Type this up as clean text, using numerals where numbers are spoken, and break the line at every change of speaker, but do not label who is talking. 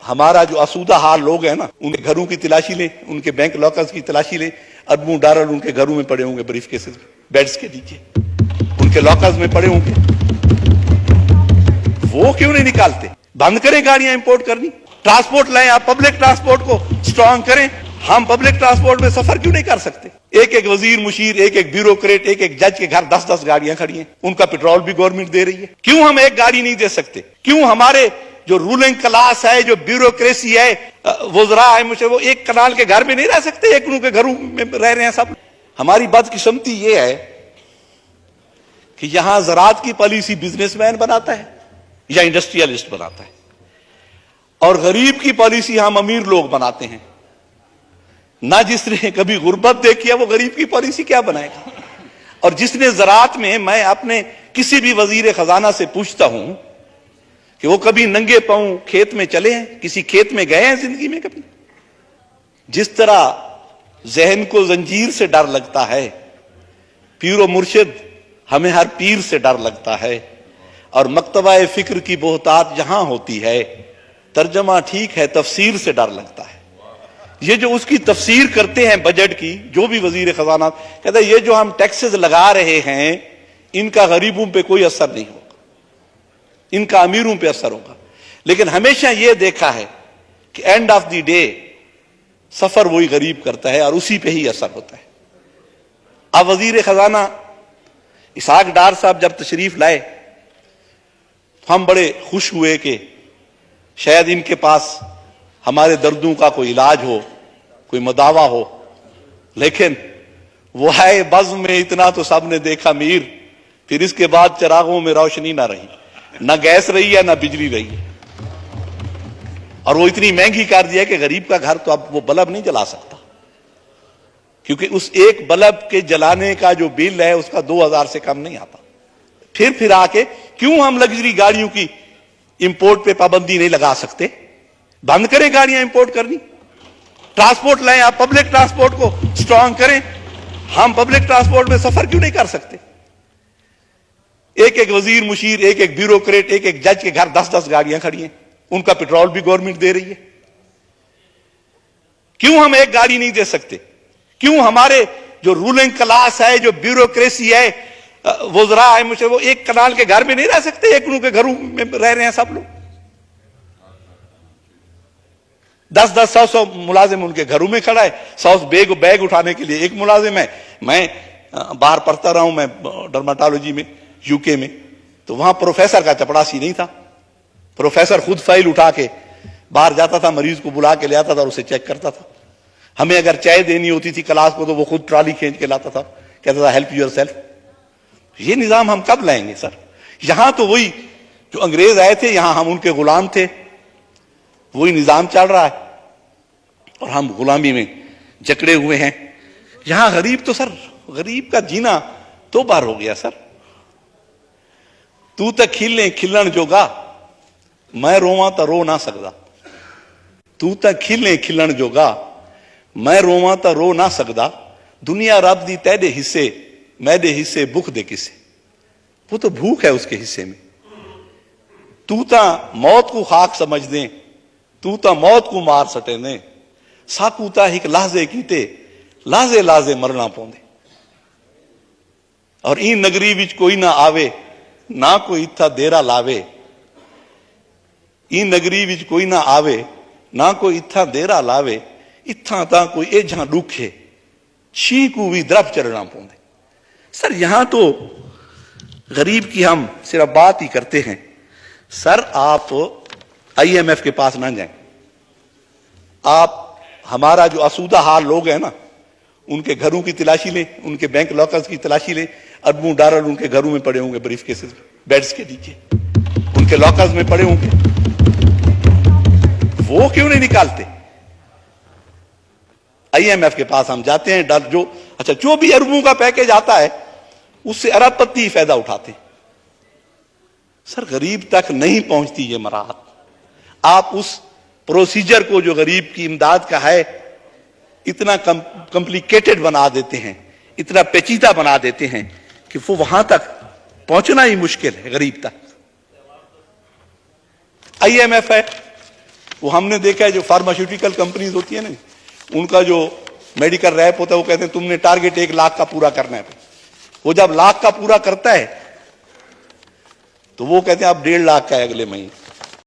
हमारा जो आसूदा हाल लोग हैं ना, उनके घरों की तलाशी लें, उनके बैंक लॉकर्स की तलाशी लें। अरबों डॉलर उनके घरों में पड़े होंगे, ब्रीफ केसेस में, बेड्स के नीचे, उनके लॉकर्स में पड़े होंगे। वो क्यों नहीं निकालते? बंद करें गाड़ियां इंपोर्ट करनी, ट्रांसपोर्ट लाएं, आप पब्लिक ट्रांसपोर्ट को स्ट्रांग करें। हम पब्लिक ट्रांसपोर्ट में सफर क्यों नहीं कर सकते? एक एक वजीर मुशीर, एक एक ब्यूरोक्रेट, एक एक जज के घर 10-10 गाड़ियां खड़ी हैं, उनका पेट्रोल भी गवर्नमेंट दे रही है। क्यों हम एक गाड़ी नहीं दे सकते? क्यों हमारे जो रूलिंग क्लास है, जो ब्यूरोक्रेसी है, वज़रा है, मुझे वो एक कनाल के घर में नहीं रह सकते, एक के घरों में रह रहे हैं सब। हमारी बदकिस्मती ये है कि यहां ज़राअत की पॉलिसी बिजनेसमैन बनाता है या इंडस्ट्रियलिस्ट बनाता है, और गरीब की पॉलिसी हम अमीर लोग बनाते हैं। ना जिसने कभी गुर्बत देखी है वो गरीब की पॉलिसी क्या बनाएगा? और जिसने ज़राअत में, मैं अपने किसी भी वजीर खजाना से पूछता हूं कि वो कभी नंगे पांव खेत में चले हैं, किसी खेत में गए हैं जिंदगी में कभी? जिस तरह जहन को जंजीर से डर लगता है, पीर व मुर्शिद हमें हर पीर से डर लगता है, और मकतबा फिक्र की बोहतात जहां होती है, तर्जमा ठीक है तफसीर से डर लगता है। ये जो उसकी तफसीर करते हैं बजट की, जो भी वजीर खजाना कहता है ये जो हम टैक्सेस लगा रहे हैं इनका गरीबों पे कोई असर नहीं होगा, इनका अमीरों पे असर होगा। लेकिन हमेशा यह देखा है कि एंड ऑफ द डे सफर वही गरीब करता है और उसी पे ही असर होता है। अब वजीर खजाना इसहाक डार साहब जब तशरीफ लाए, हम बड़े खुश हुए कि शायद इनके पास हमारे दर्दों का कोई इलाज हो, कोई मदावा हो। लेकिन वो है बज़्म में इतना तो सबने देखा मीर, फिर इसके बाद चिरागों में रोशनी ना रही, ना गैस रही है ना बिजली रही है, और वो इतनी महंगी कर दिया कि गरीब का घर तो अब वो बल्ब नहीं जला सकता, क्योंकि उस एक बल्ब के जलाने का जो बिल है उसका 2000 से कम नहीं आता। फिर आके क्यों हम लग्जरी गाड़ियों की इंपोर्ट पे पाबंदी नहीं लगा सकते? बंद करें गाड़ियां इंपोर्ट करनी, ट्रांसपोर्ट लाएं, आप पब्लिक ट्रांसपोर्ट को स्ट्रांग करें। हम पब्लिक ट्रांसपोर्ट में सफर क्यों नहीं कर सकते? एक एक वजीर मुशीर, एक एक ब्यूरोक्रेट, एक एक जज के घर 10-10 गाड़ियां खड़ी हैं, उनका पेट्रोल भी गवर्नमेंट दे रही है। क्यों हम एक गाड़ी नहीं दे सकते? क्यों हमारे जो रूलिंग क्लास है, जो ब्यूरोक्रेसी है, वज़रा है, मुझे वो एक कनाल के घर में नहीं रह सकते, एक के घरों में रह रहे हैं सब लोग। 10-10, 100-100 मुलाजिम उनके घरों में खड़ा है। 100 बैग उठाने के लिए एक मुलाजिम है। मैं बाहर पढ़ता रहा हूं, मैं डर्माटोलॉजी में यूके में, तो वहां प्रोफेसर का चपड़ासी नहीं था। प्रोफेसर खुद फाइल उठा के बाहर जाता था, मरीज को बुला के ले आता था और उसे चेक करता था। हमें अगर चाय देनी होती थी क्लास को तो वो खुद ट्रॉली खींच के लाता था, कहता था हेल्प यूर सेल्फ। ये निजाम हम कब लाएंगे सर? यहां तो वही जो अंग्रेज आए थे, यहां हम उनके गुलाम थे, वही निजाम चल रहा है और हम गुलामी में जकड़े हुए हैं। यहां गरीब तो सर, गरीब का जीना तो बार हो गया सर। तू तो खिले खिलन जोगा, मैं रोवां तो रो ना सकदा। तू तो खिले खिलन जोगा, मैं रोवां तो रो ना सकदा। दुनिया रब दी तेरे हिस्से, मैदे हिस्से भूख दे किसे। वो तो भूख है उसके हिस्से में। तू तो मौत को खाक समझ दे, तू तो मौत को मार सटे ने। साकूता एक लाजे कीते, लाजे लाजे मरना पौंदे। और ई नगरी विच कोई ना आवे, ना कोई इत्था देरा लावे। ई नगरी विच कोई ना आवे, ना कोई इत्था देरा लावे। इत्था ता कोई एझा दुखे, शी को भी द्रफ चढ़ना पौंदे। सर यहां तो गरीब की हम सिर्फ बात ही करते हैं। सर आप IMF के पास ना जाएं। आप हमारा जो आसूदा हाल लोग हैं ना, उनके घरों की तलाशी लें, उनके बैंक लॉकर्स की तलाशी लें। अरबों डॉलर उनके घरों में पड़े होंगे, ब्रीफ केसेस में, बेड्स के नीचे, उनके लॉकर्स में पड़े होंगे। वो क्यों नहीं निकालते? IMF के पास हम जाते हैं, जो भी अरबों का पैकेज आता है उससे अरबपति फायदा उठाते हैं। सर गरीब तक नहीं पहुंचती ये मराहत। आप उस प्रोसीजर को जो गरीब की इमदाद का है इतना कॉम्प्लिकेटेड बना देते हैं, इतना पेचीदा बना देते हैं कि वो वहां तक पहुंचना ही मुश्किल है गरीब तक। IMF है, वो हमने देखा है, जो फार्मास्यूटिकल कंपनीज होती है ना, उनका जो मेडिकल रैप होता है, वो कहते हैं तुमने टारगेट 1 लाख का पूरा करना है। वो जब लाख का पूरा करता है तो वो कहते हैं अब 1.5 लाख का है अगले महीने।